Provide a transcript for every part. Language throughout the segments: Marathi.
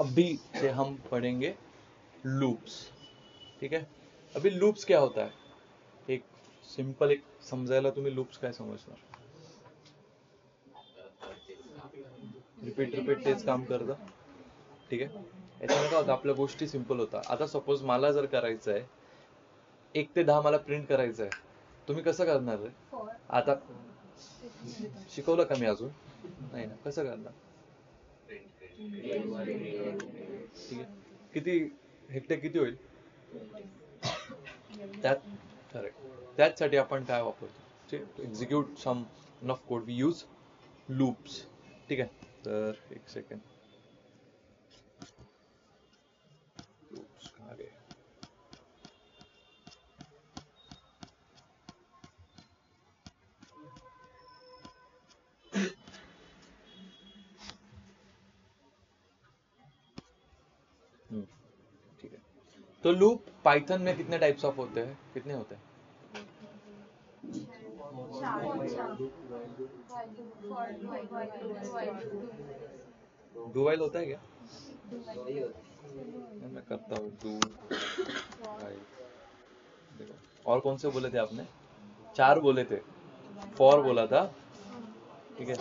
अभी से हम पढ़ेंगे लूप्स, ठीक आहे. अभी लूप्स क्या होता है, एक सिंपल एक समजायला तुम्ही लूप्स काय समजणार. रिपीट तेच काम करतं, ठीक आहे. याच्याने काय होतं, आपल्या गोष्टी सिंपल होतात. आता सपोज मला जर करायचं आहे 1 ते 10 मला प्रिंट करायचं आहे, तुम्ही कसं करणार आहे. आता शिकवलं का मी अजून नाही ना, कसं करणार. ठीक आहे, किती हेक्टर किती होईल त्यात, करेक्ट. त्याचसाठी आपण काय वापरतो, execute some of code we use loops, ठीक आहे. तर एक सेकंड, लूप्स कहाँ गए. ठीक है, तो लूप पाइथन में कितने टाइप्स ऑफ होते हैं, कितने होते हैं. डू वाइल होता है क्या, मैं करता हूँ डू वाइल. देखो, और कौन से बोले थे आपने, 4 बोले थे. फॉर बोला था, ठीक है,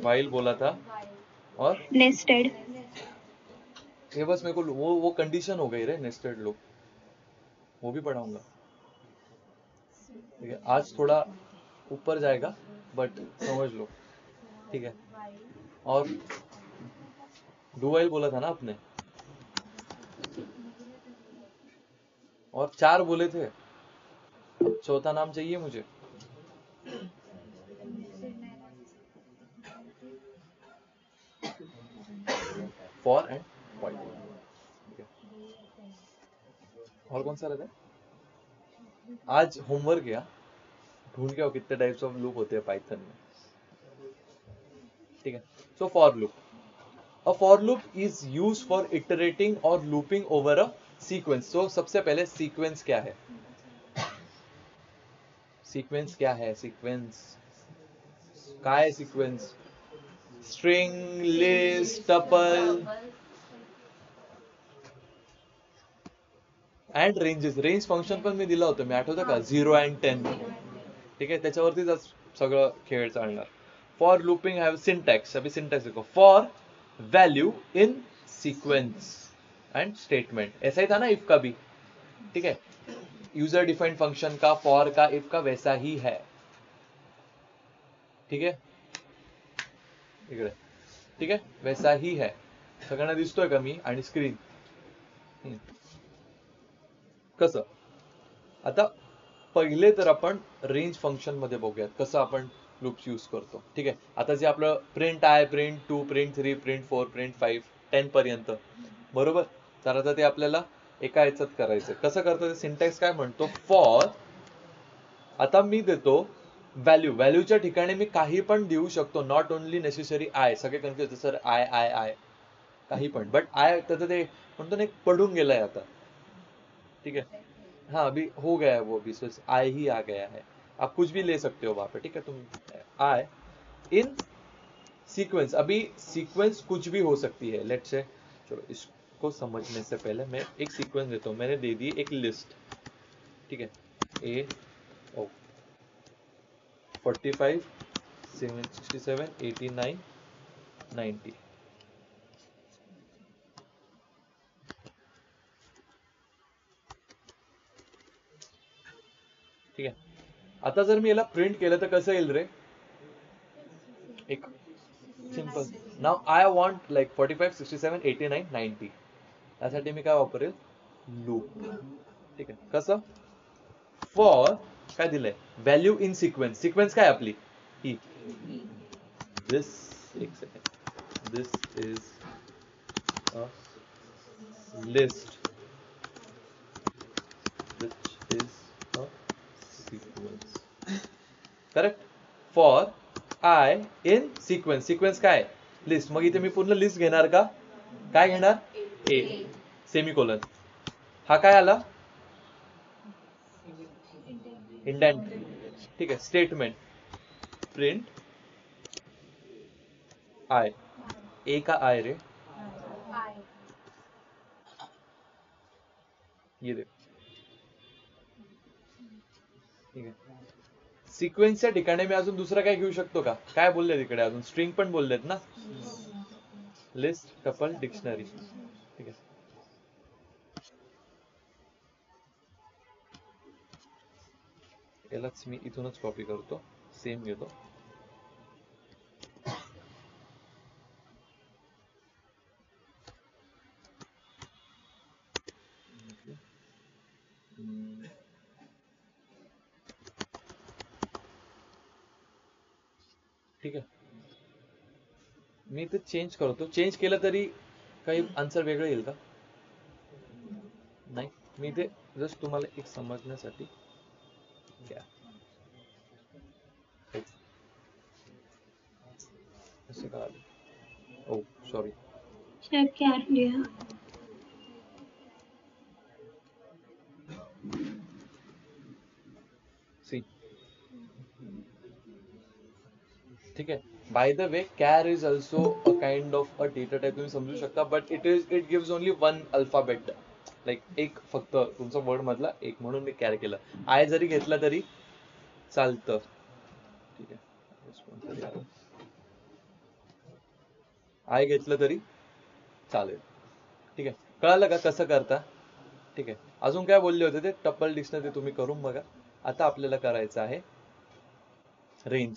वाइल बोला था, और नेस्टेड. ये बस मेरे को वो कंडीशन हो गई रे, नेस्टेड लूप वो भी पढ़ाऊंगा, ठीक है. आज थोड़ा ऊपर जाएगा बट समझ लो, ठीक है. और डू वाइल बोला था ना आपने, और 4 बोले थे, अब चौथा नाम चाहिए मुझे. फॉर एंड वाइल, ठीक है. और कौन सा रहता है, आज होमवर्क गया ढूंढ के आओ कितने टाइप्स ऑफ लूप होते हैं पाइथन में, ठीक है. So for loop, a for loop is use for iterating और लूपिंग ओवर अ सीक्वेंस. तो सबसे पहले सीक्वेंस क्या है, सीक्वेंस क्या है, सीक्वेंस का है, sequence string, list, tuple and ranges. Range function पण मी दिलं होतं, मी आठवतं का, 0 and 10, ठीक आहे. त्याच्यावरतीच आज सगळं खेळ चालणार. फॉर लूपिंग हॅव सिंटॅक्स, अभी सिंटॅक्स देखो, for value in sequence end statement, ऐसा ही था ना इफ का भी, ठीक है. यूजर डिफाइंड फंक्शन का, फॉर का, इफ का वैसा ही है, ठीक है. इकडे, ठीक आहे, वैसा ही है. सगळ्यांना दिसतोय का मी आणि स्क्रीन. कसं, आता पहिले तर आपण रेंज फंक्शन मध्ये बघूयात कसं आपण लूप्स यूज करतो, ठीक आहे. आता जे आपलं प्रिंट आहे, प्रिंट 2, प्रिंट 3, प्रिंट 4, प्रिंट 5, 10 पर्यंत, बरोबर. तर आता ते आपल्याला एका याच्यात करायचं, कसं करतो ते सिंटॅक्स काय म्हणतो, फॉर, आता मी देतो व्हॅल्यू, व्हॅल्यूच्या ठिकाणी मी काही पण देऊ शकतो, नॉट ओनली नेसेसरी आय. सगळे कन्फ्युज होते सर, आय आय आय काही पण, बट आय त्याचं ते म्हणतो ना एक पडून गेलाय आता, ठीक है. हाँ अभी हो गया है वो, अभी सिर्फ आई ही आ गया है, आप कुछ भी ले सकते हो वहां पे, ठीक है. तुम आई इन सीक्वेंस, अभी सीक्वेंस कुछ भी हो सकती है, लेट से. चलो इसको समझने से पहले मैं एक सीक्वेंस देता हूँ. मैंने दे दी एक लिस्ट, ठीक है, ए ओ 45 67 89 90, ठीक आहे. आता जर मी याला प्रिंट केलं तर कसं येईल रे, एक simple. Now I want like 45 67 89 90, त्यासाठी मी काय वापरेल, लूप, ठीक आहे. कसं, फॉर काय दिलंय, व्हॅल्यू इन सिक्वेन्स, सिक्वेन्स काय आपली ही, दिस, एक second, this is a list which is a sequence, correct. For I in sequence, sequence काय, लिस्ट. मग इथे मी पूर्ण लिस्ट घेणार का, काय घेणार, ए सेमिकोलन. हा काय आला, इंडेंट, ठीक आहे. स्टेटमेंट प्रिंट आय, ए का आय रे, ये देखो, ठीक आहे. सिक्वेन्सच्या ठिकाणी मी अजून दुसरं काय घेऊ शकतो का? काय बोलले तिकडे अजून? स्ट्रिंग पण बोललेत ना? List, tuple, dictionary. ठीक आहे. यालाच मी इथूनच कॉपी करतो, सेम घेतो. ठीक आहे. मी ते चेंज करतो. चेंज केलं तरी काही आन्सर वेगळं येईल का? नाही. मी ते जस्ट तुम्हाला एक समजण्यासाठी असं का आलं? ओ सॉरी. सर क्या लिया? सी, ठीक आहे. By the way, care is also a kind of a data type, तुम्ही समजू शकता, but it gives only one alphabet, like एक फक्त तुमचा वर्ड मधला एक, म्हणून मी कॅर केलं. आय जरी घेतला तरी चालतं. ठीक आहे. आय घेतलं तरी चालेल. ठीक आहे. कळालं का कसं करता? ठीक आहे. अजून काय बोलले होते ते? टपल डिक्शनरी तुम्ही करून बघा. आता आपल्याला करायचं आहे रेंज.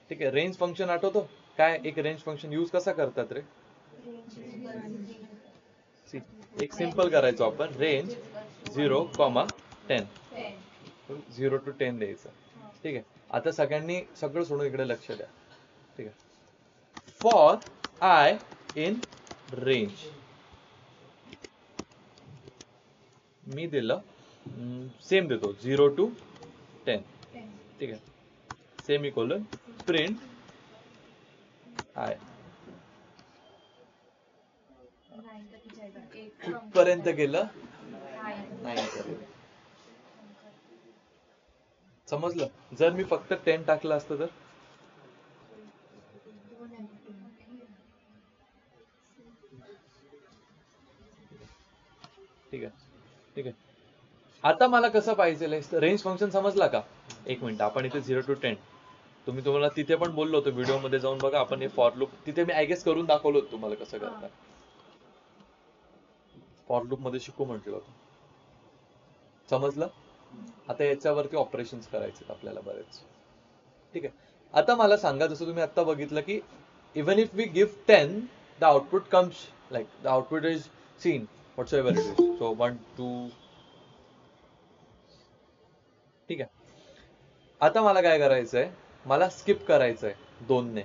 ठीक आहे. रेंज फंक्शन आठवतो काय? एक रेंज फंक्शन यूज कसा करतात रे? एक सिंपल करायचो आपण, रेंज 0, 10, 0 to 10 द्यायचं. ठीक आहे. आता सगळ्यांनी सगळं सोडून इकडे लक्ष द्या. ठीक आहे. फॉर आय इन रेंज मी दिलं, सेम देतो 0 to 10. ठीक आहे. Semicolon, print I. कुठपर्यंत गेलं? 9 पर्यंत. समजलं? जर मी फक्त 10 टाकलं असतं तर? ठीक आहे. ठीक आहे. आता मला कसं पाहिजे रेंज फंक्शन, समजला का? एक मिनिट, आपण इथे 0 to 10, तुम्हाला तिथे पण बोललो होतो, व्हिडिओ मध्ये जाऊन बघा, आपण हे फॉर लूप तिथे मी आय गेस करून दाखवलं होतं तुम्हाला कसं करता. फॉर लूप मध्ये शिकू म्हटलं होतं. समजलं? आता याच्यावरती ऑपरेशन्स करायचे आपल्याला बरेच. ठीक आहे. आता मला सांगा, जसं तुम्ही आता बघितलं की even if we give 10, the output comes, like the output is seen whatsoever it is. So 1, 2. ठीक आहे. आता मला काय करायचंय? मला स्किप करायचंय 2 ने.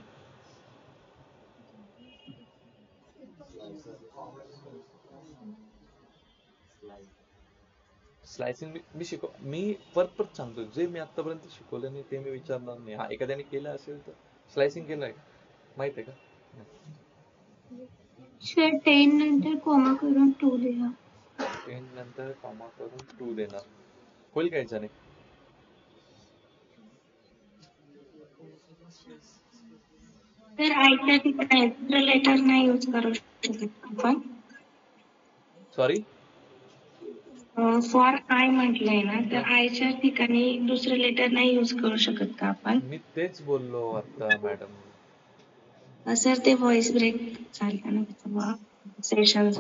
स्लायसिंग मी मी परत सांगतो, जे मी आतापर्यंत शिकवलं नाही ते मी विचारणार नाही. हा, एखाद्याने केलं असेल तर स्लायसिंग केलंय माहित आहे का? सर 10 नंतर कॉमा करून 2 लिहा. 10 नंतर कॉमा करून 2 देणार, होईल का याच्याने? तर आयच्या ठिकाणी लेटर नाही यूज करू शकत आपण. सॉरी, फॉर आय म्हटलंय ना, तर आयच्या ठिकाणी दुसरं लेटर नाही यूज करू शकत का आपण? मी तेच बोललो आता मॅडम. सर ते व्हॉइस ब्रेक झाला ना, सेशन.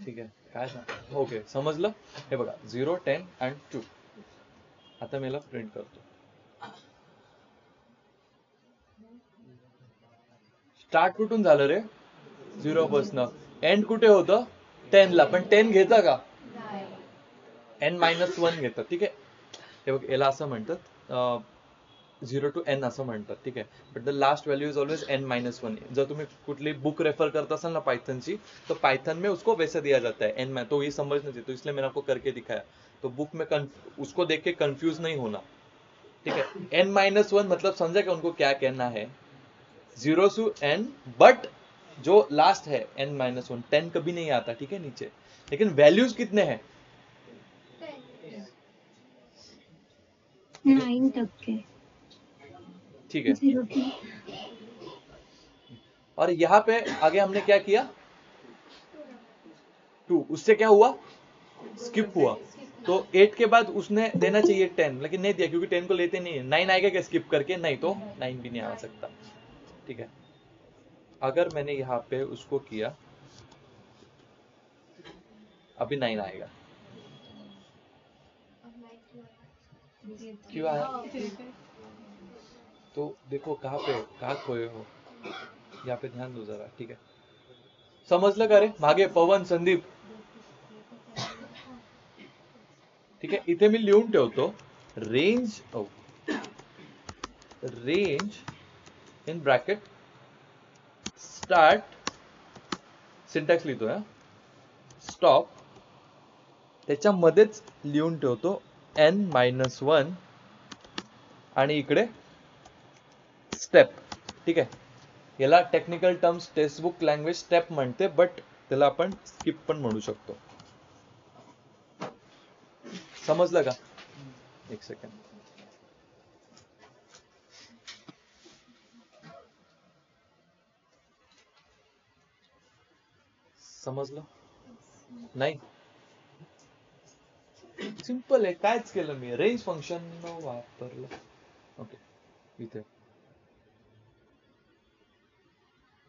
ठीक आहे. काय सांग, ओके समजलं. हे बघा 0, 10 and 2. आता मी याला प्रिंट करतो. स्टार्ट कुठून झालं रे? 0 पासनं. एंड कुठे होतं? 10 ला. पण 10 घेतं का? n-1 घेतं. ठीक आहे. हे बघ, याला असं म्हणतात 0 to n असं म्हणतात. ठीक आहे. But the last value is always n-1. जर तुम्ही कुठली बुक रेफर करता असाल ना पाइथन ची, तो पाइथन में उसको वैसे दिया जाता है n, तो ये समझना चाहिए, तो इसलिए मैंने आपको करके दिखाया. तो बुक में उसको देख के कंफ्यूज नहीं होना. ठीक है. n-1 मतलब समझा क्या उनको क्या कहना है? 0 to n, बट जो लास्ट है n-1, 10 कभी नहीं आता. ठीक है नीचे, लेकिन वैल्यूज कितने हैं? 9%। ठीक है, 0 to और यहाँ पे आगे हमने क्या किया 2, उससे क्या हुआ स्किप हुआ, तो 8 के बाद उसने देना चाहिए 10, लेकिन नहीं दिया क्योंकि 10 को लेते नहीं है। 9 आएगा क्या स्किप करके, नहीं, तो 9 भी नहीं आ सकता। ठीक है, अगर मैंने यहाँ पे उसको किया अभी 9 आएगा, क्यों आया, तो देखो कहाँ खोए हो, यहाँ पे ध्यान दो जरा। ठीक है, समजलं का रे मागे पवन संदीप? ठीक आहे, इथे मी लिहून ठेवतो range in bracket start, syntax लिहितोय स्टॉप, त्याच्यामध्येच लिहून ठेवतो n-1 आणि इकडे स्टेप. ठीक आहे, याला technical terms textbook language step म्हणते, बट त्याला आपण स्किप पण म्हणू शकतो. समजलं का? एक सेकंड, समजलं नाही? सिंपल आहे, कायच केलं मी, रेंज फंक्शन वापरलं. ओके, इथे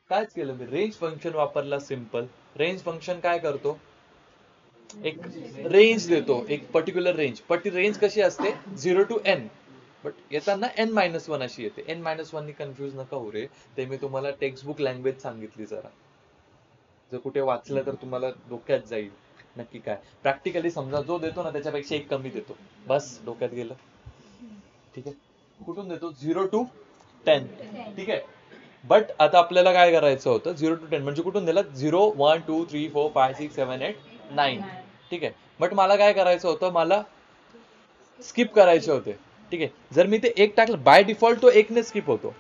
कायच केलं मी, रेंज फंक्शन वापरला. सिंपल रेंज फंक्शन काय करतो, एक रेंज देतो, एक पर्टिक्युलर रेंज. पण ती रेंज कशी असते 0 to n, बट येताना n-1 अशी येते. n-1 नी कन्फ्युज नका हो रे, ते मी तुम्हाला टेक्स्टबुक लँग्वेज सांगितली. जरा जर कुठे वाचलं तर तुम्हाला डोक्यात जाईल नक्की काय. प्रॅक्टिकली समजा जो देतो ना त्याच्यापेक्षा एक कमी देतो, बस डोक्यात गेलं. ठीक आहे, कुठून देतो 0 to 10. ठीक आहे, बट आता आपल्याला काय करायचं होतं 0 to 10 म्हणजे कुठून दिला 0 1 2 3 4 5 6 7 8 9. ठीक आहे, बट मला काय करायचं होतं, मला स्किप करायचे होते. ठीक आहे, जर मी ते एक टाकलं बाय डिफॉल्ट तो 1 ने स्किप होतो.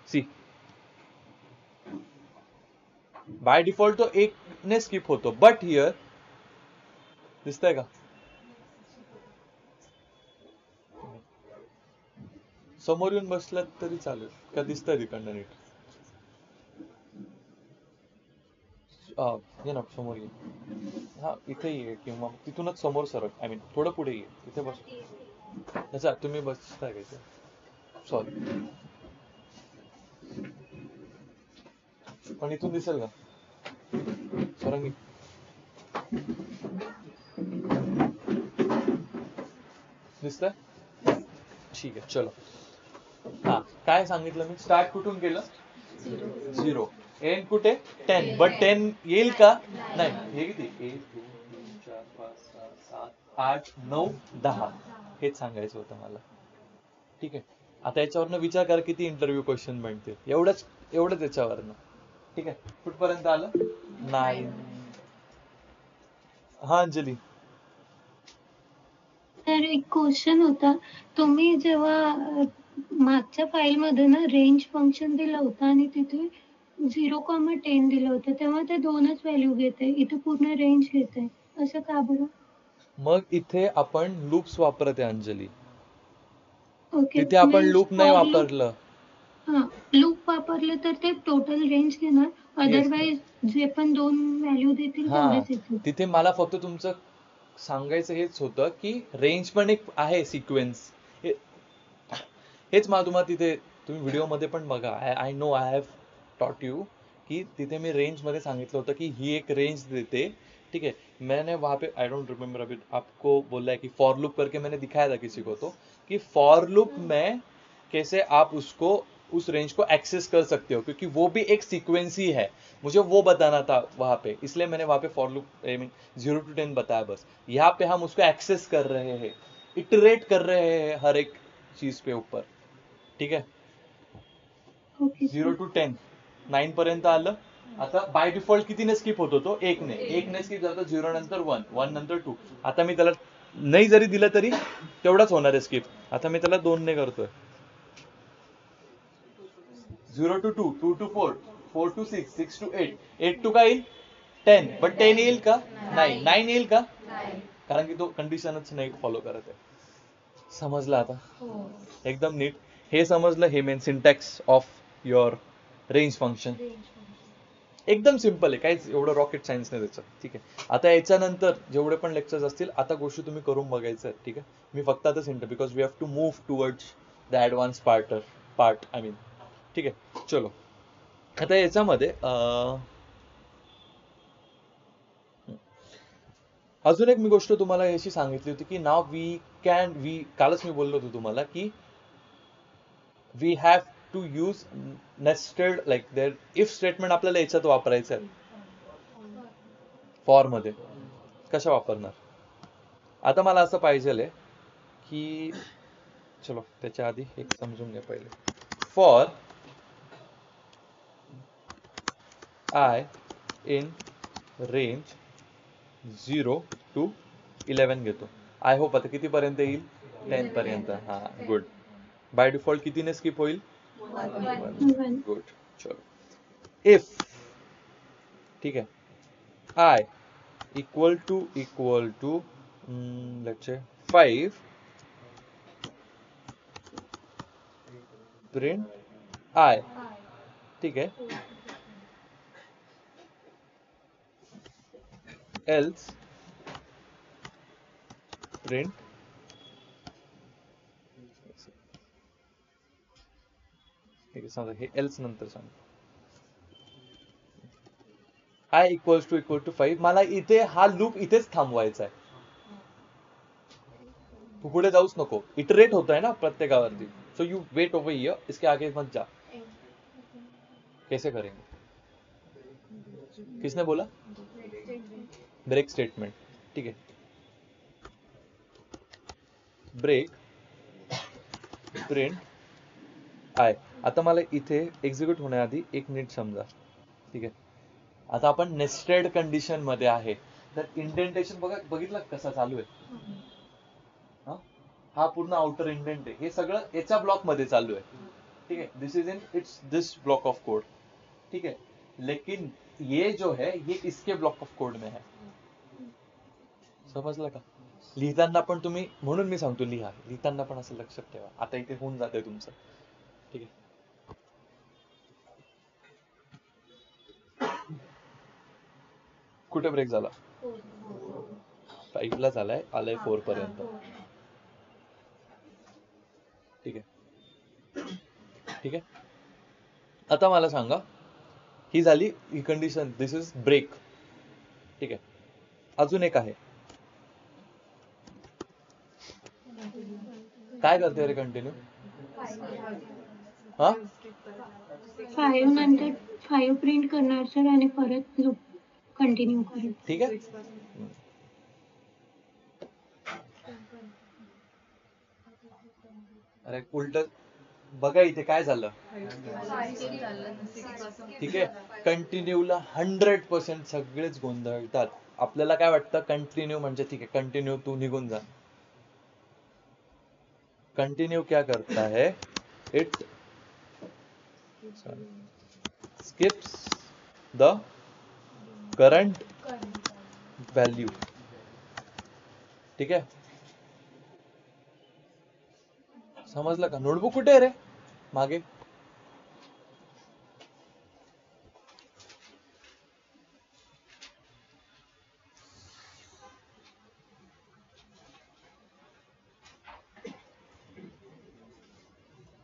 सी, बाय डिफॉल्ट तो 1 ने स्किप होतो, बट हिअर दिसतंय का, समोर येऊन बसलात तरी चालेल का, दिसतंय तिकडनं नीट? ये ना समोर ये, हा इथे ये किंवा तिथूनच समोर सरक, आय मीन थोडं पुढे ये, इथे बस. अच्छा तुम्ही बसताय का इथे, सॉरी, पण इथून दिसेल का सरंगी? दिसतंय? ठीक आहे, चलो. हा, काय सांगितलं मी, स्टार्ट कुठून केलं 0, एंड कुठे 10, बट 10 येईल का, नाही. हे किती 1 2 3 4 5 6 7 8 9 10, हेच सांगायचं होतं मला. ठीक आहे, आता याच्यावरनं विचार करा किती इंटरव्ह्यू क्वेश्चन बनते, एवढंच याच्यावरनं. ठीक आहे, कुठपर्यंत आलं 9. हा अंजली, तर एक क्वेश्चन होता, तुम्ही जेव्हा मागच्या फाईल मध्ये ना रेंज फंक्शन दिलं होतं आणि तिथे 0,10 दिलं होतं, तेव्हा ते दोनच व्हॅल्यू घेते, इथे पूर्ण रेंज घेते, असं का बरं? मग इथे आपण लूप्स वापरते अंजली, ओके, तिथे आपण मीन्स लूप नाही फॉर लूप. वापरलं. हा, लूप वापरलं तर ते टोटल रेंज घेणार, अदरवाइज जे पण दोन व्हॅल्यू देतील हा, तेवढेच येतील. तिथे मला फक्त तुमचं सांगायचं हेच होतं की रेंज पण एक आहे सिक्वेन्स, हेच मला तुम्हाला तिथे तुम्ही व्हिडिओ मध्ये पण बघा, आय नो आय हॅव टॉट यू की तिथे मी रेंज मध्ये सांगितलं होतं की ही एक रेंज देते. ठीक है, मैंने वहां पे आई डोंट रिमेम्बर अभी आपको बोला है कि फॉर लूप करके मैंने दिखाया था किसी को, तो कि फॉर लूप में कैसे आप उसको उस रेंज को एक्सेस कर सकते हो, क्योंकि वो भी एक सीक्वेंस ही है, मुझे वो बताना था वहां पे, इसलिए मैंने वहां पे for loop I mean 0 to 10 बताया. बस यहाँ पे हम उसको एक्सेस कर रहे हैं, इटरेट कर रहे हैं हर एक चीज पे ऊपर. ठीक आहे, ओके 0 to 10 9 पर्यंत आलं. आता बाय डिफॉल्ट कितीने स्किप होतो तो 1 ने स्किप झालं, 0 नंतर 1, 1 नंतर 2. आता मी त्याला नाही जरी दिलं तरी तेवढाच होणार आहे स्किप. आता मी त्याला 2 ने करतोय, 0 to 2, 2 to 4, 4 to 6, 6 to 8, 8 to काय येईल 10, पण 10 येईल का नाही, 9 येईल का, कारण की तो कंडिशनच नाही फॉलो करत आहे. समजलं आता एकदम नीट. हे समजलं, हे main syntax of your range function. एकदम सिम्पल आहे, काहीच एवढं रॉकेट सायन्स नाही त्याचं. ठीक आहे, आता याच्यानंतर जेवढे पण लेक्चर्स असतील आता गोष्टी तुम्ही करून बघायचं. ठीक आहे, मी फक्त आता सिंट because we have to move towards the advance part I mean. ठीक आहे, चलो आता याच्यामध्ये अजून एक मी गोष्ट तुम्हाला याची सांगितली होती की नाव वी कालच मी बोललो होतो तुम्हाला की we have to use nested like there if statement आपल्याला याच्यात वापरायचं आहे फॉर मध्ये. कशा वापरणार? आता मला असं पाहिजे की चलो त्याच्या आधी एक समजून घ्या पहिले. For I in range 0 to 11 घेतो. आय होप आता किती पर्यंत येईल? 10 पर्यंत. हा गुड. बाय डिफॉल्ट कितीने स्किप होईल? 1. गुड. चलो इफ, ठीक आहे, I equal to let's say 5 print I. ठीक आहे, एल्स प्रिंट ठीक आहे, समजा हे एल्स नंतर सांग. I equal to 5. मला इथे हा लूप इथेच थांबवायचा आहे. तू पुढे जाऊच नको, इटरेट होत आहे ना प्रत्येकावरती. So you wait over here, इसके आगे मत जा. कैसे करेंगे? किसने बोला? Break statement. ठीक आहे, ब्रेक प्रिंट आय. आता मला इथे एक्झिक्यूट होण्याआधी एक नीट समजा. ठीक आहे, आता आपण नेस्टेड कंडिशन मध्ये आहे, तर इंडेंटेशन बघितलं कसं चालू आहे. हा पूर्ण आउटर इंडेंट आहे, हे सगळं याच्या ब्लॉक मध्ये चालू आहे. ठीक आहे, this is in its this block of code. ठीक है, लेकिन ये जो है ये इसके ब्लॉक ऑफ कोड में है. समजलं का? लिहिताना पण तुम्ही, म्हणून मी सांगतो लिहिताना पण असं लक्षात ठेवा. आता इथे होऊन जाते तुमचं. ठीक आहे, कुठे ब्रेक झाला? 5 ला झालाय, आलाय 4 पर्यंत. ठीक आहे, ठीक आहे. आता मला सांगा, ही झाली ही कंडिशन, दिस इज ब्रेक. ठीक आहे, अजून एक आहे. काय करते रे कंटिन्यू? हा 5 नंतर 5 प्रिंट करणार सर आणि परत लूप कंटिन्यू करेल. ठीक आहे, अरे उलट बघा इथे काय झालं. ठीक आहे, कंटिन्यूला 100% सगळेच गोंधळतात. आपल्याला काय वाटतं कंटिन्यू म्हणजे ठीक आहे, कंटिन्यू तू निघून जा. कंटिन्यू क्या करता है? It skips the current value. ठीक आहे, समजलं का? नोटबुक कुठे आहे रे मागे?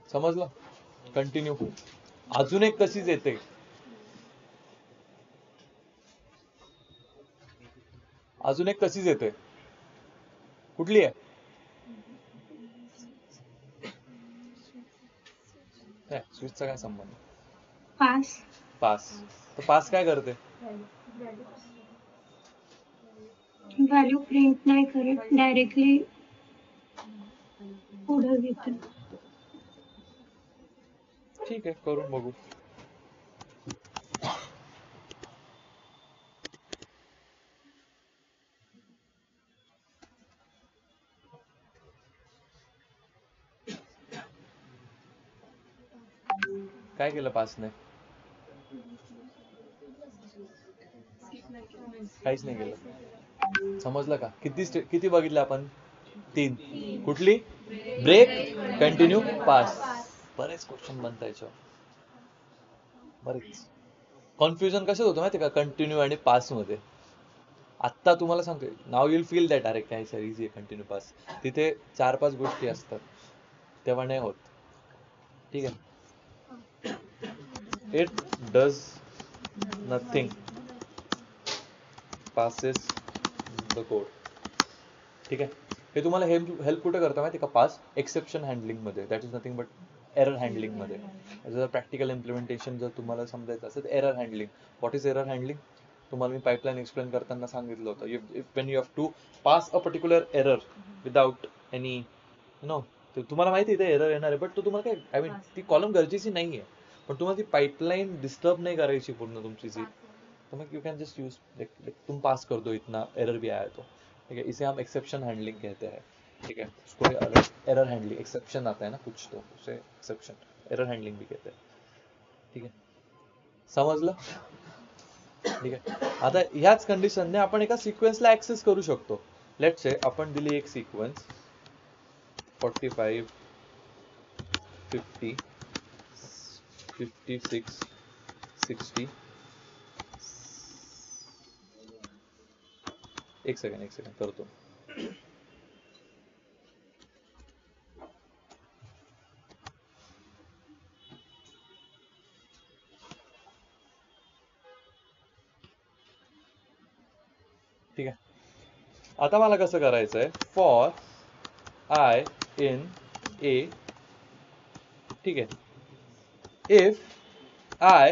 समजलं? कंटिन्यू अजून एक तशीच येते. अजून एक तशीच येते. कुठली आहे? स्विचचा काय संबंध? पास. तर पास काय करते? व्हॅल्यू प्रिंट नाही करत, डायरेक्टली पुढे घेते. ठीक आहे, करून बघू. काय केलं पासने? काहीच नाही केलं. समजलं का? किती बघितलं आपण? 3. कुठली? Break, continue, pass. बरेच क्वेश्चन बनता याच्यावर, बरेच. कन्फ्युजन कसं होतं माहिती का कंटिन्यू आणि पास मध्ये. आत्ता तुम्हाला सांगतोय, नाव युल फील दॅट अरे काय सर इझी आहे कंटिन्यू पास. तिथे 4-5 गोष्टी असतात, तेव्हा नाही होत. ठीक आहे. It does nothing, passes the code. ठीक आहे. हे तुम्हाला हेल्प कुठे करतं माहिती का पास, एक्सेप्शन हँडलिंग मध्ये. That is nothing but error handling मध्ये. जर प्रॅक्टिकल इम्प्लिमेंटेशन जर तुम्हाला समजायचं असेल तर error handling. What is error handling? तुम्हाला मी पाईपलाईन एक्सप्लेन करताना सांगितलं होतं. When you have to pass a particular error without any no, तुम्हाला माहिती आहे एरर येणार आहे, बट तो तुम्हाला काय आय मीन ती कॉलम गरजेची नाहीये, पण तुम्हाला ती पाईपलाईन डिस्टर्ब नहीं करायची पूर्ण तुमची जी, तो मैं यू कैन जस्ट यूज तुम पास कर दो इतना एरर भी आया तो. ठीक है, इसे हम एक्सेप्शन हैंडलिंग कहते हैं. ठीक है, उसको एरर हैंडलिंग, एक्सेप्शन आता है ना कुछ तो उसे एक्सेप्शन एरर हैंडलिंग भी कहते हैं. ठीक है, समजलं? ठीक आहे. आता ह्याच कंडिशनने आपण एका सिक्वेन्सला ऍक्सेस करू शकतो. लेट्स से आपण दिली एक सिक्वेन्स 45, 50, 56, 60. एक सेकंड करतो. ठीक आहे. आता मला कसं करायचंय, फॉर आय इन ए. ठीक आहे, इफ आय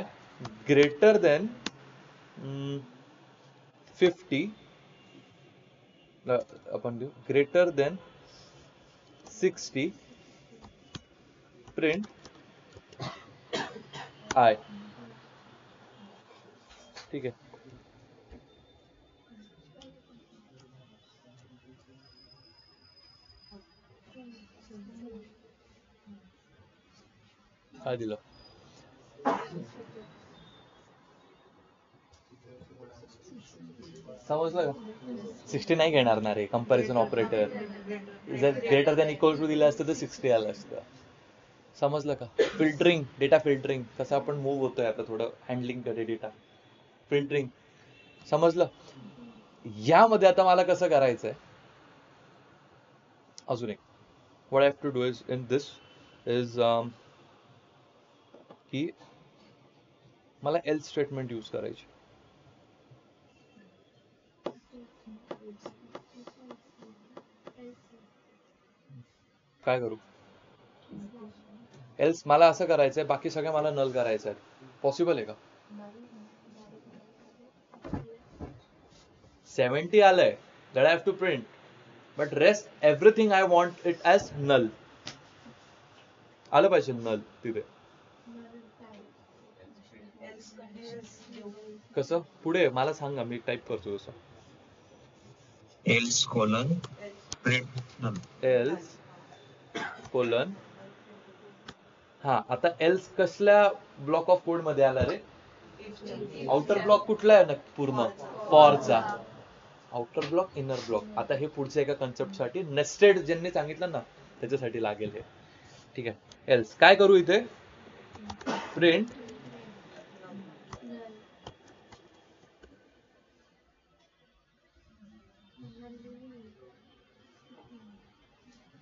ग्रेटर देन 50, आपण देऊ ग्रेटर देन 60, प्रिंट आय. ठीक आहे. काय दिलं? समजलं का? 60 नाही घेणार ना रे, कंपॅरिझन ऑपरेटर. जर ग्रेटर दॅन इक्वल टू दिलं असतं तर 60 आलं असतं. समजलं का? फिल्टरिंग, डेटा फिल्टरिंग कसं आपण मूव्ह होतोय आता थोडं हँडलिंग करे डेटा फिल्टरिंग. समजलं? यामध्ये आता मला कसं करायचंय, अजून एक what I have to do is in this is की मला एल्स स्टेटमेंट यूज करायची. काय करू? एल्स मला असं करायचंय, बाकी सगळं मला नल करायचं आहे. पॉसिबल आहे का? 70 आलंय, that I have to print, but rest everything I want it as null. आलं पाहिजे नल तिथे. कसं पुढे मला सांगा, मी टाईप करतो तसं. Else colon print null. Else colon. हा, आता एल्स कसल्या ब्लॉक ऑफ कोड मध्ये आला रे? आउटर ब्लॉक कुठला आहे ना पूर्ण? फॉरचा आउटर ब्लॉक, इनर ब्लॉक. आता हे पुढच्या एका कन्सेप्ट साठी नेस्टेड ज्यांनी सांगितलं ना त्याच्यासाठी लागेल हे. ठीक आहे. एल्स काय करू इथे? प्रिंट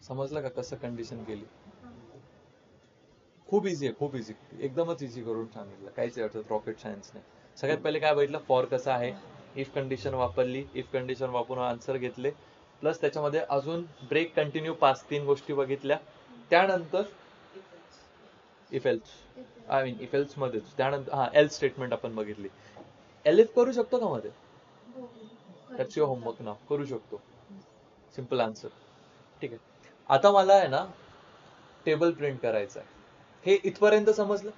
समजलं का कसं कंडिशन केली? खूप इझी आहे, खूप इझी, एकदमच इझी करून सांगितलं. काहीच अर्थात रॉकेट सायन्स नाही. सगळ्यात पहिले काय बघितलं, फॉर कसं आहे, इफ कंडिशन वापरली, इफ कंडिशन वापरून आन्सर घेतले, प्लस त्याच्यामध्ये अजून ब्रेक, कंटिन्यू, पास 3 गोष्टी बघितल्या. त्यानंतर if else, I mean if else मध्येच त्यानंतर हा एल्स स्टेटमेंट आपण बघितली. एलिफ करू शकतो का मध्ये? दॅट्स युअर होमवर्क ना, करू शकतो. Simple answer. ठीक आहे. आता मला आहे ना टेबल प्रिंट करायचं आहे. हे इथपर्यंत समजलं?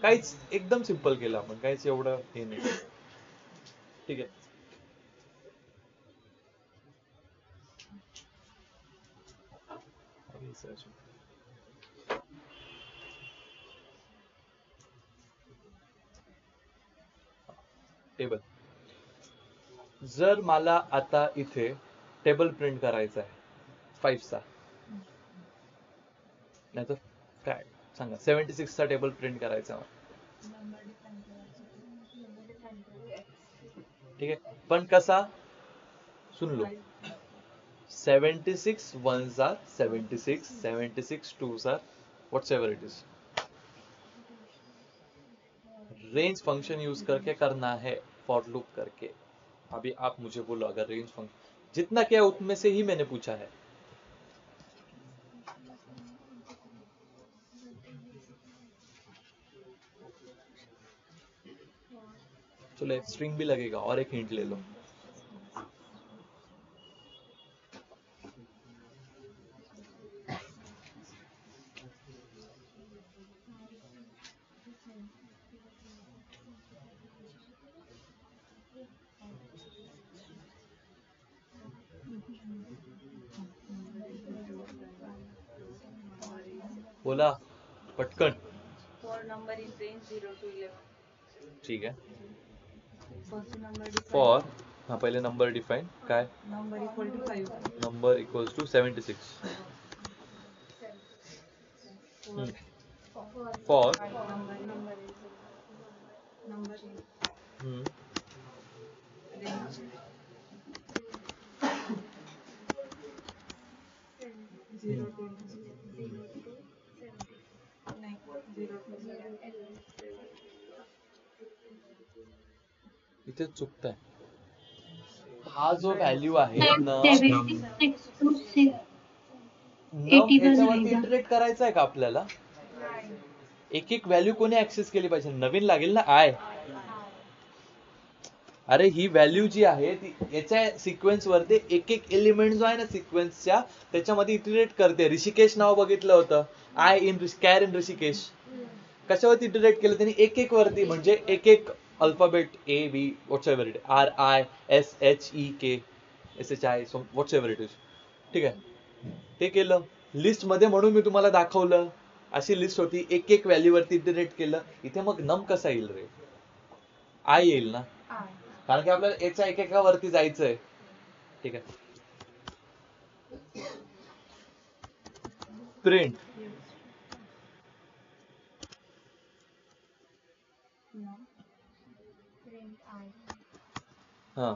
काहीच एकदम सिंपल केलं आपण, काहीच एवढं हे नाही. ठीक आहे. टेबल. जर मला आता इथे टेबल प्रिंट करायचा आहे 5 चा, नाही तर काय सांगा 76 चा टेबल प्रिंट करायचा ठीक आहे पण कसा सुन low 76 ones are 76 76 twos are whatsoever it is range function use करके करना है फॉर लूप करके अभी आप मुझे बोलो अगर रेंज फंक्शन जितना क्या उतने से ही मैंने पूछा है चलो एक स्ट्रिंग भी लगेगा और एक हिंट ले लो बोला पटकन For number in range 0 to 11. ठीक है First number defined. फॉर हाँ पहले नंबर डिफाइन काय Number equal to 5. Number equals to 76 for Number is number in range 0 to नहीं 0 to 11. इथे चुकताय हा जो व्हॅल्यू आहे न 76 to 6 नम 81 याच्यावरती रहेगा. इटरेट करायचं आहे का आपल्याला एक एक व्हॅल्यू कोणी ऍक्सेस केली पाहिजे नवीन लागेल ना आय अरे ही व्हॅल्यू जी आहे ती याच्या सिक्वेन्स वरती एक एक एलिमेंट जो आहे ना सिक्वेन्सच्या त्याच्यामध्ये इटरेट करते ऋषिकेश नाव बघितलं होतं I in char in Rishikesh कशावरती इटरेट केलं त्यांनी एक एक वरती म्हणजे एक एक alphabet A B whatsoever it R I S H E K S H I whatsoever it is ठीक आहे ते केलं लिस्ट मध्ये म्हणून मी तुम्हाला दाखवलं अशी लिस्ट होती एक एक व्हॅल्यू वरती इटरेट केलं इथे मग नम कसा येईल रे आय येईल ना कारण की आपल्याला याच्या एकेका वरती जायचंय ठीक आहे प्रिंट No. हा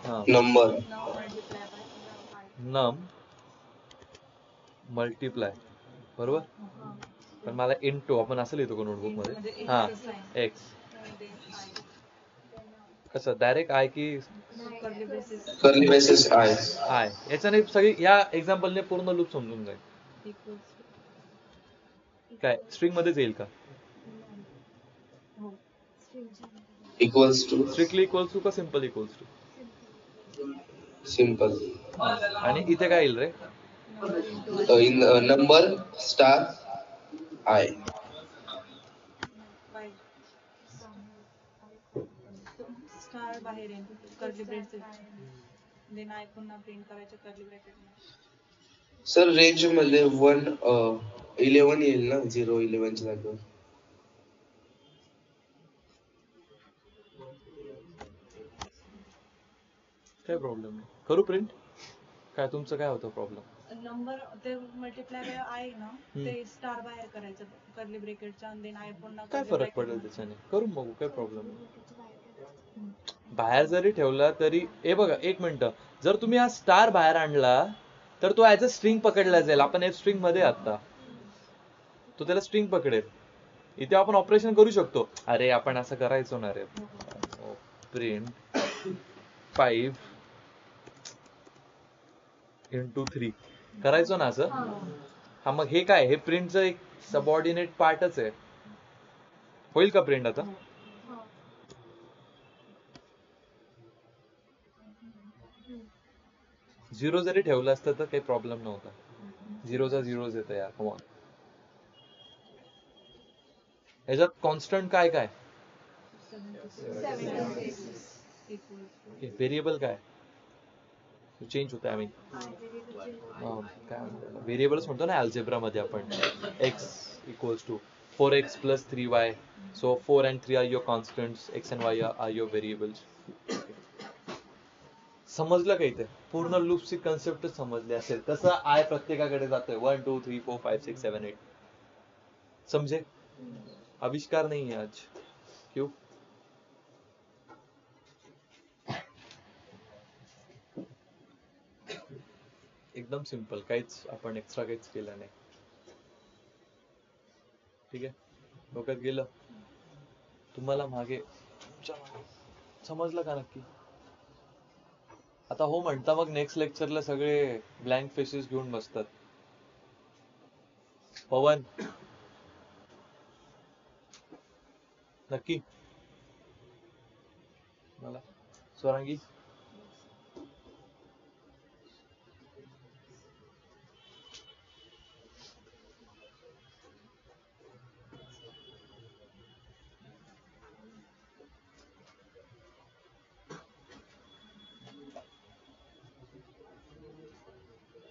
हा number Now multiply by I. नम मल्टिप्लाय बरोबर पण मला इंटू आपण असं लिहितो का नोटबुक म्हणजे मध्ये X हा चं sign. X And then I. कसं डायरेक्ट आय की Curly braces curly braces I I याच्याने सगळी या एक्झाम्पलने पूर्ण लूप समजून जाईल equals to. काय स्ट्रिंग मध्येच येईल का हो. equals to strictly equals to का सिम्पल इक्वल्स टू simple आणि इथे काय येईल रे Number into I. in number star I By. Star बाहेर येईल कर्ली ब्रेसेस देन आय पुन्हा प्रिंट करायचं कर्ली ब्रॅकेट मध्ये सर रेंज मध्ये 11 येईल ना 0 11 च्या जागेवर काय प्रॉब्लेम नाही करू प्रिंट काय तुमचं काय होतं प्रॉब्लेम नंबर ते मल्टिप्लाय आहे ना ते स्टार बाहेर करायचं कर्ली ब्रॅकेटच्या आणि देन आय पुन्हा काय curly फरक bracket पडेल मध्ये. त्याच्याने करून बघू काय प्रॉब्लेम बाहेर जरी ठेवला तरी हे बघा एक मिनिट जर तुम्ही हा स्टार बाहेर आणला तर तो ऍज अ स्ट्रिंग पकडला जाईल आपण एफ स्ट्रिंग मध्ये आता तो त्याला स्ट्रिंग पकडेल इथे आपण ऑपरेशन करू शकतो अरे आपण असं करायचो ना रे प्रिंट 5 into 3 करायचो ना असं हा मग हे काय हे प्रिंटचं एक सबऑर्डिनेट पार्टच आहे होईल का प्रिंट आता झिरो जरी ठेवलं असतं तर काही प्रॉब्लेम नव्हता झिरोचा झिरोच येतं यार कमॉन याच्यात कॉन्स्टंट काय काय व्हेरिएबल काय चेंज होत आय मीन काय व्हेरिएबल्स म्हणतो ना अल्जेब्रा मध्ये आपण X equals to 4x plus 3y so 4 and 3 are your constants x and y are your variables समजलं का इथे पूर्ण लूपची कन्सेप्ट समजली असेल कसं आय प्रत्येकाकडे जातोय 1 2 3 4 5 6 7 8 समझे आविष्कार नहीं है आज क्यों एकदम सिंपल काहीच आपण एक्स्ट्रा काहीच केलं नाही ठीक आहे डोक्यात गेलं तुम्हाला मागे समजलं का नक्की आता हो म्हणता मग नेक्स्ट लेक्चरला सगळे ब्लँक फेसेस घेऊन बसतात पवन नक्की मला स्वरांगी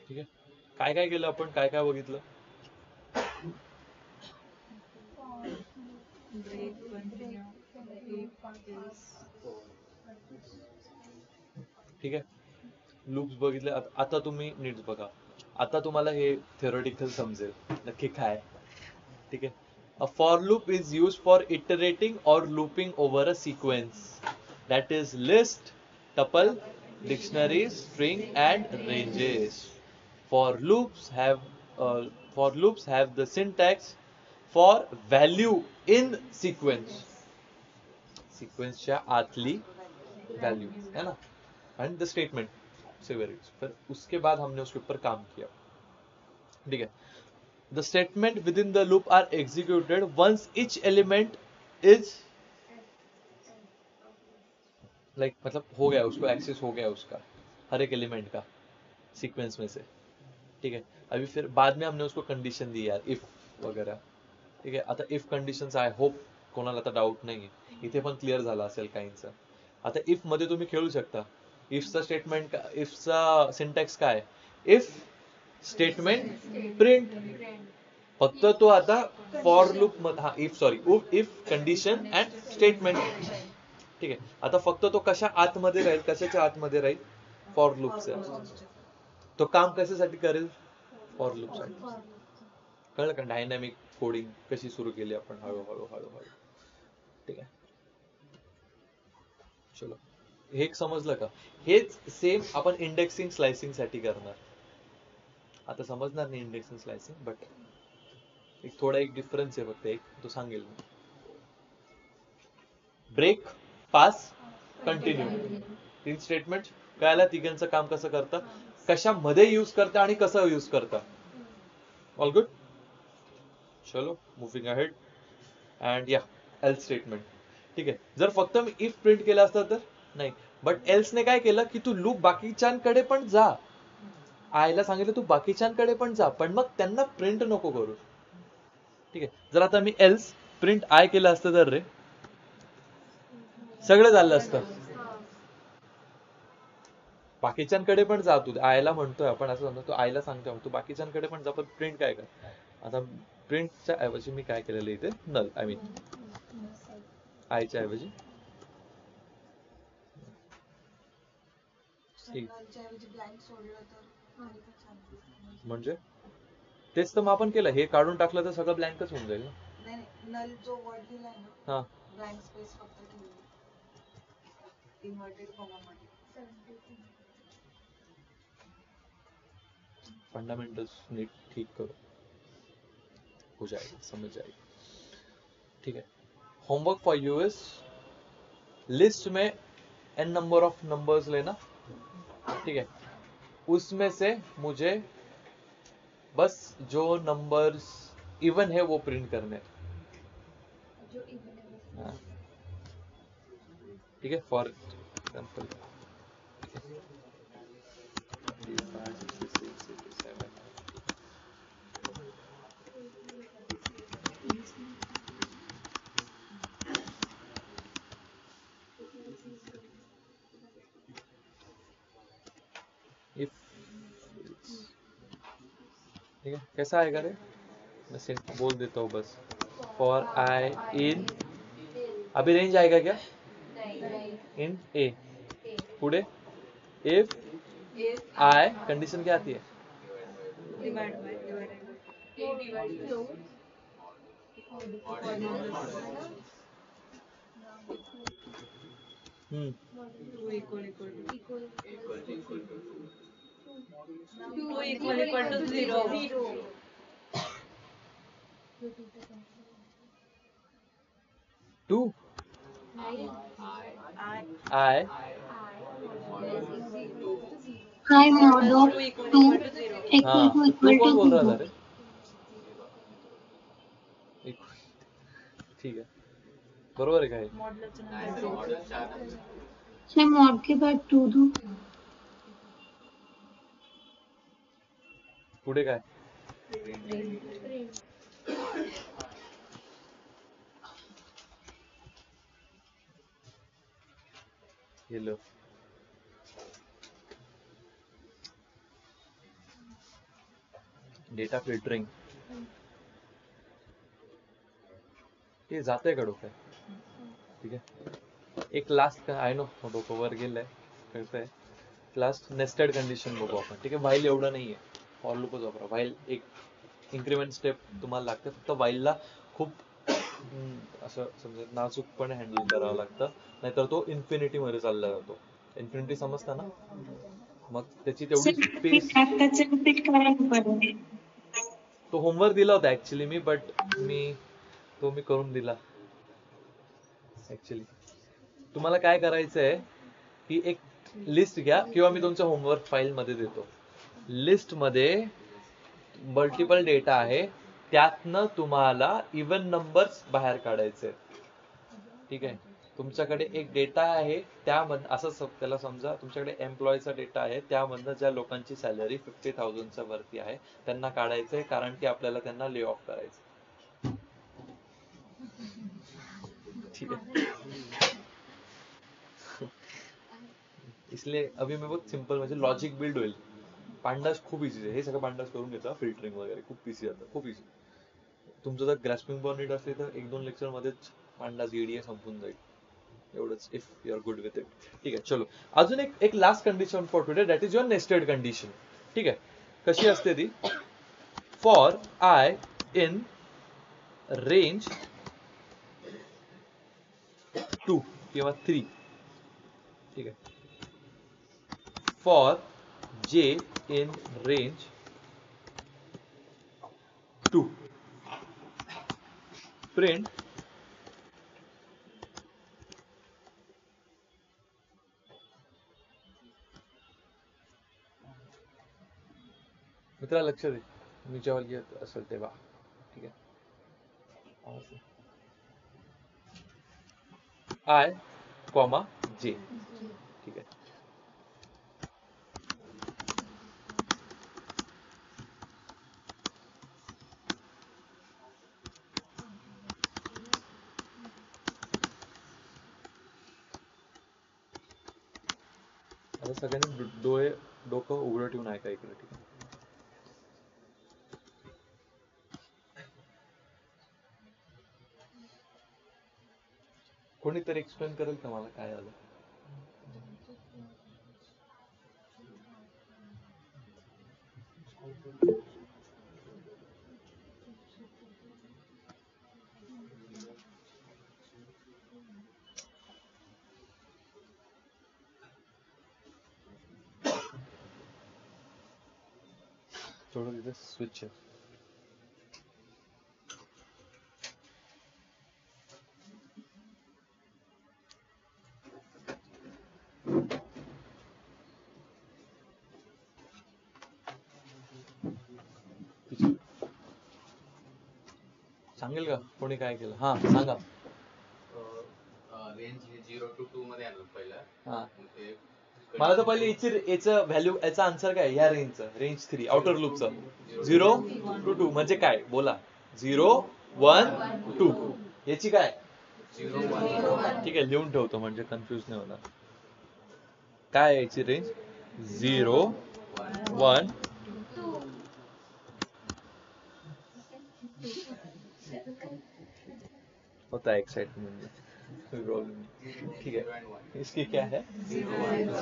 ठीक आहे काय काय केलं आपण काय काय बघितलं ब्रेक कंटिन्यू ठीक आहे लूप्स बघितले आता तुम्ही नीट बघा आता तुम्हाला हे थेरोटिकल समजेल नक्की काय ठीक आहे a for loop is use for iterating और looping over a sequence that is list tuple dictionary string and ranges for loops have the syntax for value in sequence च्या आतली वैल्यू है ना end the statement say varies फिर उसके बाद हमने उसके ऊपर काम किया ठीक है the statement with in the loop are executed once each element is like मतलब हो गया उसको एक्सेस हो गया उसका हर एक एलिमेंट का सीक्वेंस में से ठीक है अभी फिर बाद में हमने उसको कंडिशन दी यार इफ वगैरह ठीक आहे आता इफ कंडिशन्स आय होप कोणाला आता डाऊट नाही इथे पण क्लिअर झाला असेल काहींचं आता इफ मध्ये तुम्ही खेळू शकता इफचा स्टेटमेंट इफचा सिंटॅक्स काय इफ स्टेटमेंट प्रिंट फक्त तो आता फॉर लूप हा इफ कंडिशन अँड स्टेटमेंट ठीक आहे आता फक्त तो कशा आतमध्ये राहील कशाच्या आतमध्ये राहील फॉर लूपच्या तो काम कशासाठी करेल फॉर लूपसाठी कळलं का डायनॅमिक कोडिंग कशी सुरू केली आपण हळूहळू ठीक आहे चलो हे एक समजलं का हेच सेम आपण इंडेक्सिंग स्लायसिंग साठी करणार आता समजणार नाही इंडेक्सिंग स्लायसिंग बट एक थोडा एक डिफरन्स आहे फक्त एक तो सांगेल मी ब्रेक पास कंटिन्यू तीन स्टेटमेंट कळायला तिघांचं काम कसं करतं कशामध्ये यूज करता आणि कसं यूज करता ऑल गुड चलो मूविंग अहेड अँड या एल्स स्टेटमेंट ठीक आहे जर फक्त मी इफ प्रिंट केला असता तर नाही बट एल्सने काय केलं की तू लूप बाकीच्यांकडे पण जा आयला सांगितलं तू बाकीच्यांकडे पण जा पण मग त्यांना प्रिंट नको करू ठीक आहे जर आता मी एल्स प्रिंट आय केलं असतं तर रे सगळं झालं असतं बाकीच्यांकडे पण जा तू आयला म्हणतोय आपण असं म्हणतो तू आयला सांगतोय तू बाकीच्यांकडे पण जा पण प्रिंट काय कर आता प्रिंटच्या ऐवजी मी काय केलेलं इथे नल आय मीन आयच्या ऐवजी म्हणजे तेच तर मग आपण केलं हे काढून टाकलं तर सगळं ब्लँकच होऊन जाईल ना नल जो वर्ड दिलाय ना हा ब्लँक स्पेस फक्त ठेवली इन्व्हर्टेड कॉमा मध्ये फंडामेंटल्स नीट ठीक करो हो जाएगा समझ जाएगा ठीक है homework for you is list में n नंबर ऑफ नंबर्स लेना ठीक है उसमें से मुझे बस जो नंबर्स इवन है वो प्रिंट करने हाँ। ठीक है फॉर एग्जाम्पल इफ ठीक है कैसा आएगा रे मैं सिर्फ बोल देता हूँ बस फॉर आई इन अभी रेंज आएगा क्या इन ए पुढे इफ आई कंडीशन क्या आती है? डिवाइड बाय हम्म 2 equal to 0. 2 I आई हाय mod plus of 2 equal to to 0. हाँ इक्वल टू तू इक्वल कौन टू बोल रहा था 0. रे? ठीक है, बरोबर आहे काय? मॉडलच्या नंतर से मॉड के बाद 2 दो. पुढे काय? हेलो डेटा फिल्टरिंग ते जातंय का डोक्यात? ठीक आहे, एक लास्ट आय नो डोकं वर गेलंय कळतंय. लास्ट नेस्टेड कंडिशन बघू आपण. ठीक आहे, व्हाईल एवढं नाहीये, फॉर लूपच वापरा. व्हाईल एक इन्क्रीमेंट स्टेप तुम्हाला लागते, फक्त व्हाईलला खूप असं समजा नाजूकपणे हँडल करावं लागतं, नाहीतर तो इन्फिनिटी मध्ये चालला जातो. इन्फिनिटी समजता ना? मग त्याची तेवढी स्पेस. तो होमवर्क दिला होता ऍक्च्युली मी, बट मी करून दिला ऍक्च्युली. तुम्हाला काय करायचंय की एक लिस्ट घ्या, किंवा मी तुमच्या होमवर्क फाईल मध्ये देतो. लिस्ट मध्ये मल्टिपल डेटा आहे, त्यातनं तुम्हाला इवन नंबर्स बाहेर काढायचे. ठीक आहे, तुमच्याकडे एक डेटा आहे, त्यामधनं असं त्याला समजा तुमच्याकडे एम्प्लॉयचा डेटा आहे, त्यामधनं ज्या लोकांची सॅलरी 50,000च्या वरती आहे त्यांना काढायचंय, कारण की आपल्याला त्यांना ले ऑफ करायचं. ठीक है, इसलिए अभी मैं बहुत सिंपल म्हणजे लॉजिक बिल्ड होईल. पांडास खूप इझी आहे, हे सगळं पांडास करून घेतो. फिल्टरिंग वगैरे खूप इझी जातं, खूप इझी. तुमचं जर ग्रॅस्पिंग पॉवर नीट असली तर 1-2 लेक्चर मध्येच पांडास ईडीए संपून जाईल. एवढंच, if you are good with it. ठीक आहे, चलो अजून एक last condition for today, that is your nested condition. ठीक आहे, कशी असते ती? फॉर आय इन रेंज 2 किंवा 3. ठीक आहे, for j in range 2 print मित्रा लक्ष दे, मी जेव्हा लिहित असेल तेव्हा. ठीक आहे, आय कॉमा जे. ठीक आहे, आता सगळ्यांनी डोकं उघडं ठेवून ऐका इकडे. ठीक आहे, कोणीतरी एक्सप्लेन करेल का मला काय आलं? थोडं तिथे स्विच आहे. सांगेल का कोणी काय केलं? हा सांगा. रेंज 0 to 2 मध्ये आणलं पहिला. हा, ते मला तर पहिले याचं व्हॅल्यू, याचा आन्सर काय या रेंजचं? रेंज 3 आउटर लूपचं 0 to 2 म्हणजे काय बोला? 0 1 2 याची काय? 0 1. ठीक आहे, लिहून ठेवतो म्हणजे कन्फ्युज नाही होणार. काय आहे याची रेंज? 0 1 होता है एक्साइटमेंट. ठीक है, इसकी क्या है?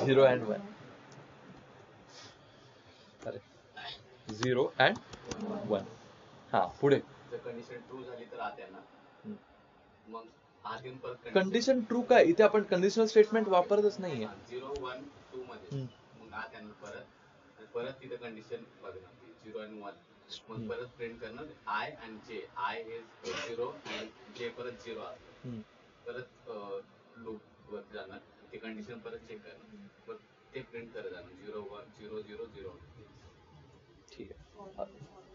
0 and 1. 0 अँड 1. हा पुढे जर कंडिशन ट्रू झाली तर आत येणार. हम्म. मग आत येऊन परत कंडिशन ट्रू काय, इथे आपण कंडिशनल स्टेटमेंट वापरतच नाहीये. 0 1 2 मध्ये हम्म. मग आत येणार परत आणि परत तिथे कंडिशन बघणार 0 आणि 1. मग परत प्रिंट करणार आय आणि जे. आय इज 0 आणि जे परत 0 आलं. हम्म. परत लूप वर जाणार ते कंडिशन परत चेक करणार परत ते प्रिंट करत जाणार 0 1 0 0 0. ठीक आहे,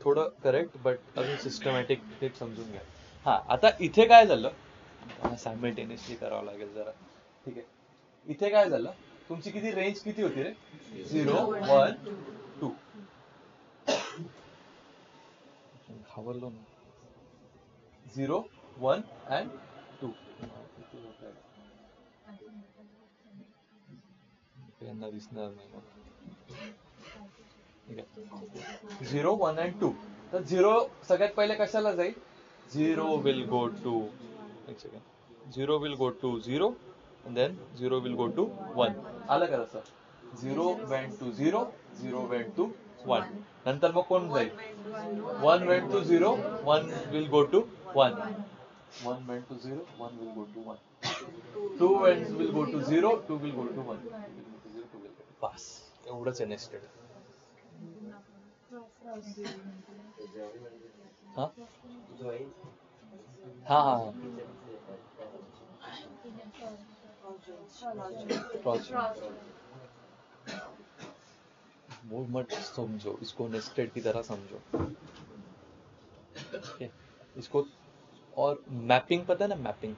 थोडं करेक्ट बट अजून सिस्टमॅटिक नीट समजून घ्या. हा आता इथे काय झालं, सायमल्टेनियसली करावं लागेल जरा. ठीक आहे, इथे काय झालं, तुमची किती रेंज किती होती रे? 0 1 2. घाबरलो ना. 0 1 अँड 2. यांना दिसणार नाही मग. ठीक आहे, 0 1 अँड 2. तर 0 सगळ्यात पहिले कशाला जाईल? 0 विल गो टू, एक second, 0 will go to 0 and then 0 will go to 1. आलं का तसं? 0 went to 0, 0 went to 1. नंतर मग कोण जाईल? 1 went to 0, 1 will go to 1. 1 went to 0, 1 will go to 1. 2 will go to 0, 2 will go to 1. बस एवढंच आहे नेस्टेड. हा हा हा वो मत समझो इसको, नेस्टेड की तरह समझो. Okay? इसको और मैपिंग पता है ना, मैपिंग.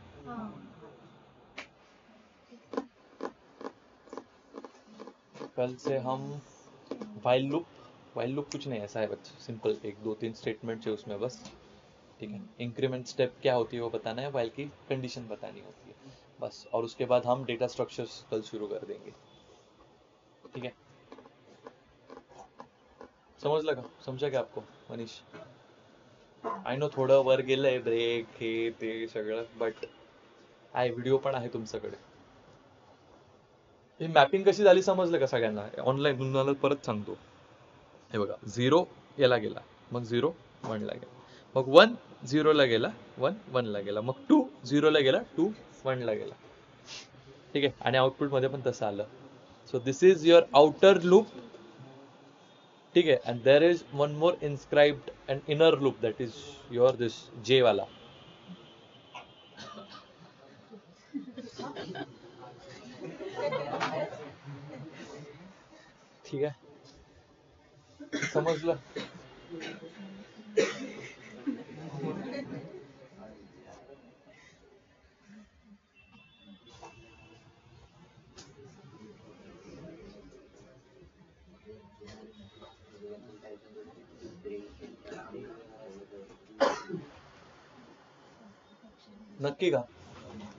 कल से हम वाइल लूप कुछ नहीं ऐसा है बच्चे, सिंपल 1 2 3 स्टेटमेंट है उसमें बस. ठीक है, इंक्रीमेंट स्टेप क्या होती है वो बताना है, वाइल की कंडीशन बतानी होती है बस. और उसके बाद हम डेटा स्ट्रक्चर्स कल शुरू कर देंगे. ठीक है, समजलं का? समजा क्या आपको मनीष? आय नो थोडं वर गेलंय, ब्रेक हे ते सगळं, बट आहे व्हिडिओ पण आहे तुमच्याकडे. ही मॅपिंग कशी झाली समजलं का सगळ्यांना? ऑनलाईन तुम्हाला परत सांगतो. हे बघा, 0 याला गेला, मग 0 1 ला गेला, मग 1 0 ला गेला, 1 1 ला गेला, मग 2 0 ला गेला, 2 1 ला गेला. ठीक आहे, आणि आउटपुट मध्ये पण तसं आलं. So this is your outer loop. ठीक आहे, and there is one more inscribed and inner loop, that is your this J वाला. ठीक आहे, समजलं? नक्की का?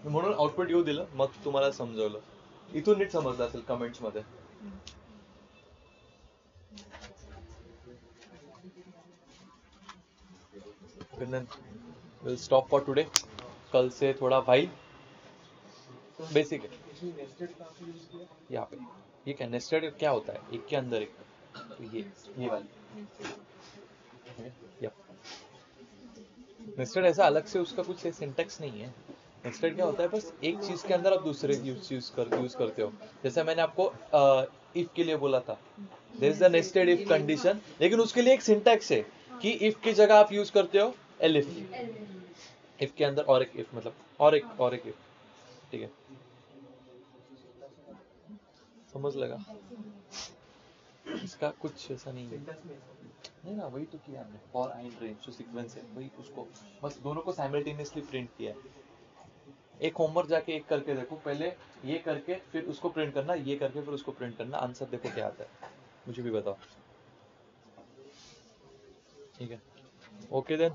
म्हणून आउटपुट येऊ दिलं, मग तुम्हाला समजवलं. इथून नीट समजलं असेल कमेंट्स मध्ये. Will stop for today. कल से थोड़ा भाई बेसिक है. यहाँ पे ये क्या नेस्टेड क्या होता है, एक के अंदर एक. तो ये वाली नेस्टेड ऐसा अलग से उसका कुछ सिंटेक्स नहीं है. नेस्टेड क्या होता है, बस एक चीज के अंदर आप दूसरे यूज करते हो. जैसे मैंने आपको इफ के लिए बोला था, there is the nested if condition, लेकिन उसके लिए एक सिंटेक्स है कि इफ की जगह आप यूज करते हो एलिफ. इफ के अंदर और एक इफ, मतलब और एक इफ. ठीक है, समझ लगा? इसका कुछ ऐसा नहीं है. नहीं ना, वही तो किया हमने, फॉर एंड रेंज जो सीक्वेंस है वही, उसको बस दोनों को साइमल्टेनियसली प्रिंट किया है. एक होमवर्क जाके एक करके देखो, पहले ये करके फिर उसको प्रिंट करना, ये करके फिर उसको प्रिंट करना, आंसर देखो क्या आता है, मुझे भी बताओ. ठीक है, ओके देन.